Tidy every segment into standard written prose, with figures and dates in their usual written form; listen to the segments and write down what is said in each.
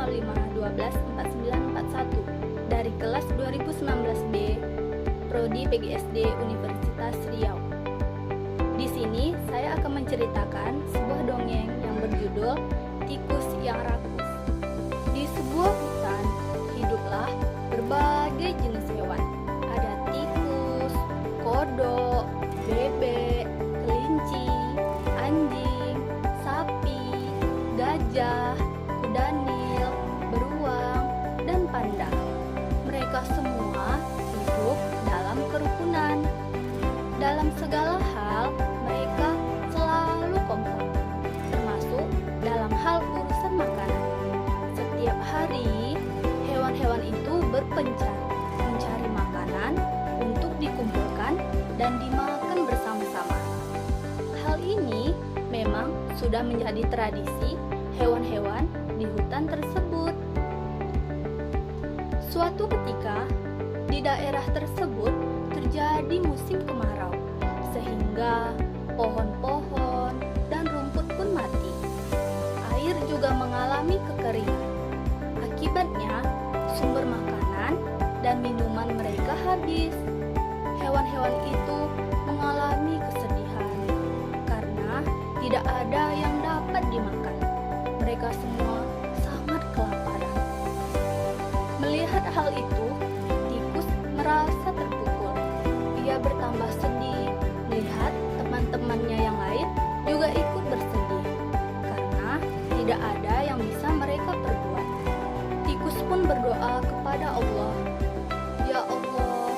05124941 dari kelas 2019B Prodi PGSD Universitas Riau. Di sini saya akan menceritakan sebuah dongeng yang berjudul Tikus yang Rakus. Di sebuah hutan hiduplah berbagai jenis hewan. Ada tikus, kodok, bebek, kelinci, anjing, sapi, gajah, kuda nil, beruang, dan panda. Mereka semua hidup dalam kerukunan. Dalam segala hal, mereka selalu kompak, termasuk dalam hal urusan makanan. Setiap hari, hewan-hewan itu berpencar mencari makanan untuk dikumpulkan dan dimakan bersama-sama. Hal ini memang sudah menjadi tradisi hewan-hewan di hutan tersebut. Suatu ketika, di daerah tersebut terjadi musim kemarau, sehingga pohon-pohon dan rumput pun mati. Air juga mengalami kekeringan. Akibatnya, sumber makanan dan minuman mereka habis. Hewan-hewan itu mengalami kesedihan karena tidak ada yang dapat dimakan. Mereka semua sangat kelaparan. Melihat hal itu, tikus merasa terpukul. Ia bertambah sedih melihat teman-temannya yang lain juga ikut bersedih karena tidak ada yang bisa mereka perbuat. Tikus pun berdoa kepada Allah, "Ya Allah,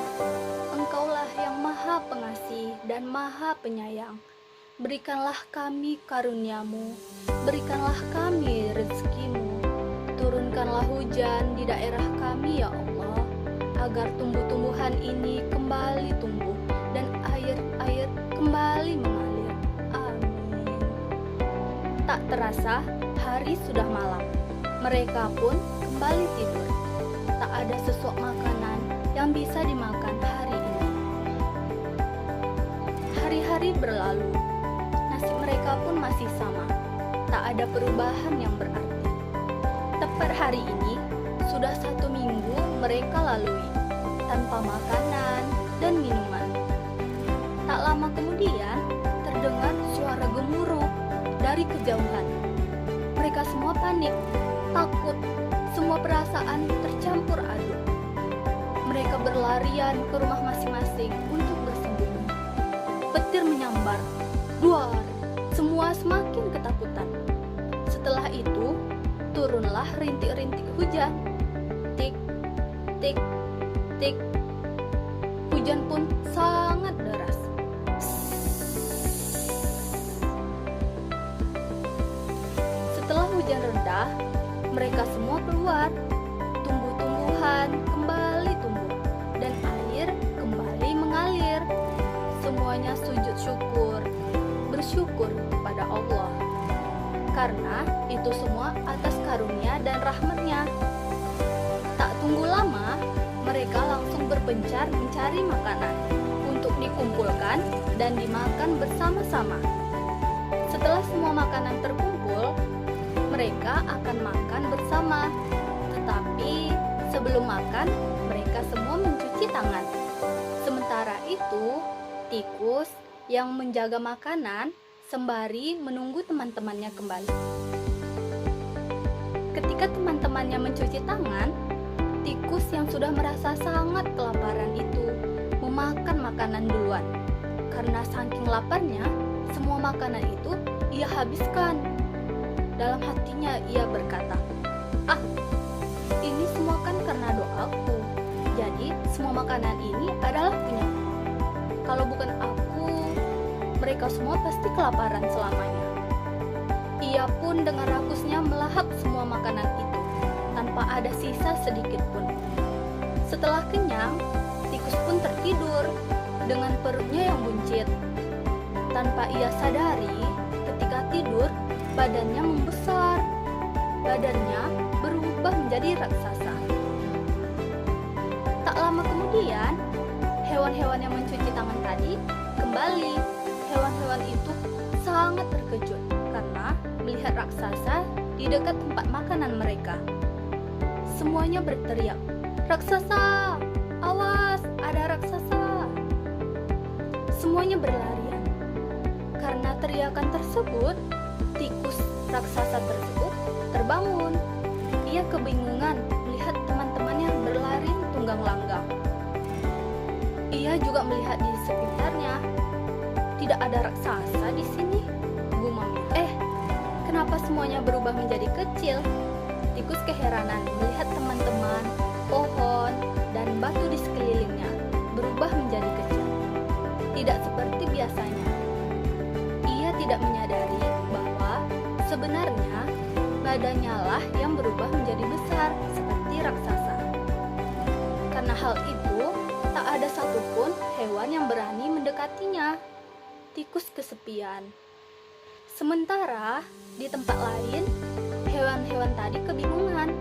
Engkaulah yang Maha Pengasih dan Maha Penyayang. Berikanlah kami karunia-Mu, berikanlah kami rezeki-Mu. Turunkanlah hujan di daerah kami, ya Allah, agar tumbuh-tumbuhan ini kembali tumbuh dan air-air kembali mengalir. Amin." Tak terasa hari sudah malam. Mereka pun kembali tidur. Tak ada sesuap makanan yang bisa dimakan hari ini. Hari-hari berlalu. Nasib mereka pun masih sama. Tak ada perubahan yang berarti. Tepat hari ini, sudah 1 minggu mereka lalui tanpa makanan dan minuman. Tak lama kemudian, terdengar suara gemuruh dari kejauhan. Mereka semua panik, takut, semua perasaan tercampur aduk. Mereka berlarian ke rumah masing-masing untuk bersembunyi. Petir menyambar, duar, semua semakin ketakutan. Setelah itu, turunlah rintik-rintik hujan. Tik, tik, tik. Hujan pun sangat deras. Setelah hujan reda, mereka semua keluar. Tumbuh-tumbuhan kembali tumbuh dan air kembali mengalir. Semuanya sujud syukur, bersyukur kepada Allah, karena itu semua atas karunia dan rahmat-Nya. Tak tunggu lama, mereka langsung berpencar mencari makanan untuk dikumpulkan dan dimakan bersama-sama. Setelah semua makanan terkumpul, mereka akan makan bersama. Tetapi sebelum makan, mereka semua mencuci tangan. Sementara itu, tikus yang menjaga makanan sembari menunggu teman-temannya kembali. Ketika teman-temannya mencuci tangan, tikus yang sudah merasa sangat kelaparan itu memakan makanan duluan. Karena saking laparnya, semua makanan itu ia habiskan. Dalam hatinya ia berkata, "Ah, ini semua kan karena doaku. Jadi semua makanan ini adalah punyaku. Kalau bukan aku, mereka semua pasti kelaparan selamanya." Ia pun dengan rakusnya melahap semua makanan itu, tanpa ada sisa sedikit pun. Setelah kenyang, tikus pun tertidur dengan perutnya yang buncit. Tanpa ia sadari, ketika tidur, badannya membesar. Badannya berubah menjadi raksasa. Tak lama kemudian, hewan-hewan yang mencuci tangan tadi kembali. Hewan-hewan itu sangat terkejut karena melihat raksasa di dekat tempat makanan mereka. semuanya berteriak, "Raksasa! Awas, ada raksasa!" Semuanya berlarian. Karena teriakan tersebut, tikus raksasa tersebut terbangun. Ia kebingungan melihat teman-temannya berlari tunggang langgang. Ia juga melihat di sekitarnya. Tidak ada raksasa di sini, gumamnya. Kenapa semuanya berubah menjadi kecil? Tikus keheranan melihat teman-teman, pohon, dan batu di sekelilingnya berubah menjadi kecil. Tidak seperti biasanya. Ia tidak menyadari bahwa sebenarnya badannya lah yang berubah menjadi besar seperti raksasa. Karena hal itu, tak ada satupun hewan yang berani mendekatinya. Tikus kesepian. Sementara di tempat lain, hewan-hewan tadi kebingungan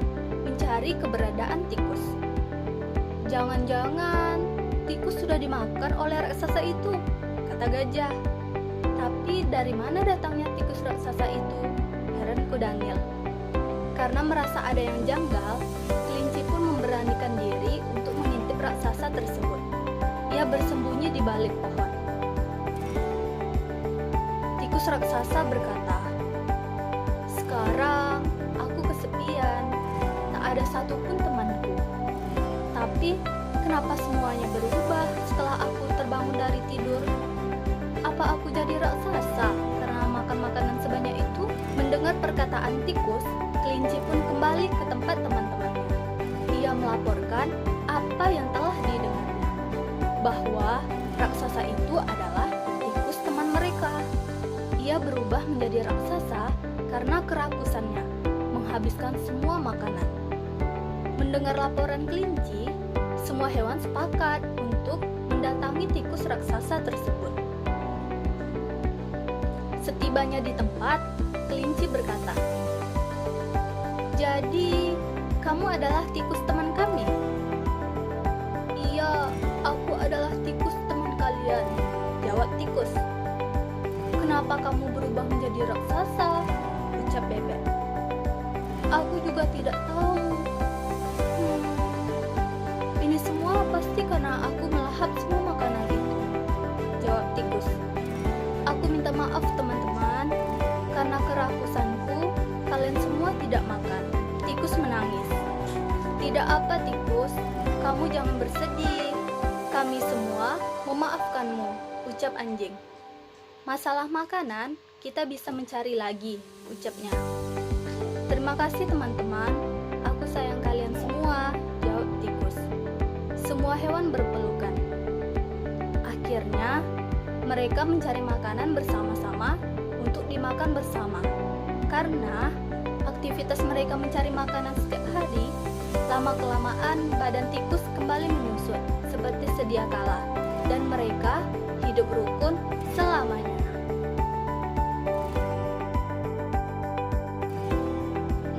mencari keberadaan tikus. "Jangan-jangan tikus sudah dimakan oleh raksasa itu," kata gajah. "Tapi dari mana datangnya tikus raksasa itu?" heran Kudangil. Karena merasa ada yang janggal, kelinci pun memberanikan diri untuk mengintip raksasa tersebut. Ia bersembunyi di balik pohon. Tikus raksasa berkata, "Sekarang aku kesepian, tak ada satupun temanku. Tapi kenapa semuanya berubah setelah aku terbangun dari tidur? Apa aku jadi raksasa karena makan makanan sebanyak itu?" Mendengar perkataan tikus, kelinci pun kembali ke tempat teman-temannya. Ia melaporkan apa yang telah didengarnya, bahwa raksasa itu adalah tikus teman mereka. Ia berubah menjadi raksasa karena kerakusannya menghabiskan semua makanan. Mendengar laporan kelinci, semua hewan sepakat untuk mendatangi tikus raksasa tersebut. Setibanya di tempat, kelinci berkata, "Jadi, kamu adalah tikus teman kami?" "Iya, aku adalah tikus teman kalian," jawab tikus. "Kenapa kamu berubah menjadi raksasa?" ucap bebek. "Aku juga tidak tahu. Ini semua pasti karena aku melahap semua makanan itu," jawab tikus. "Aku minta maaf teman-teman, karena kerakusanku kalian semua tidak makan." Tikus menangis. "Tidak apa tikus, kamu jangan bersedih. Kami semua memaafkanmu," ucap anjing. "Masalah makanan kita bisa mencari lagi," ucapnya. "Terima kasih teman-teman, aku sayang kalian semua," jawab tikus. Semua hewan berpelukan. Akhirnya, mereka mencari makanan bersama-sama untuk dimakan bersama. Karena aktivitas mereka mencari makanan setiap hari, lama-kelamaan badan tikus kembali menyusut seperti sedia kala, dan mereka hidup rukun selamanya.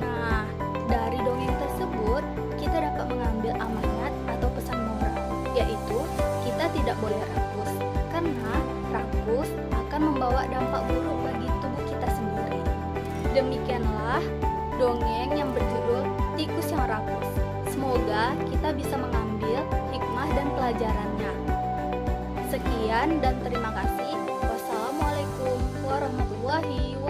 Nah, dari dongeng tersebut kita dapat mengambil amanat atau pesan moral, yaitu kita tidak boleh rakus, karena rakus akan membawa dampak buruk bagi tubuh kita sendiri. Demikianlah dongeng yang berjudul Tikus yang Rakus. Semoga kita bisa mengambil hikmah dan pelajarannya. Sekian dan terima kasih. Wassalamualaikum warahmatullahi wabarakatuh.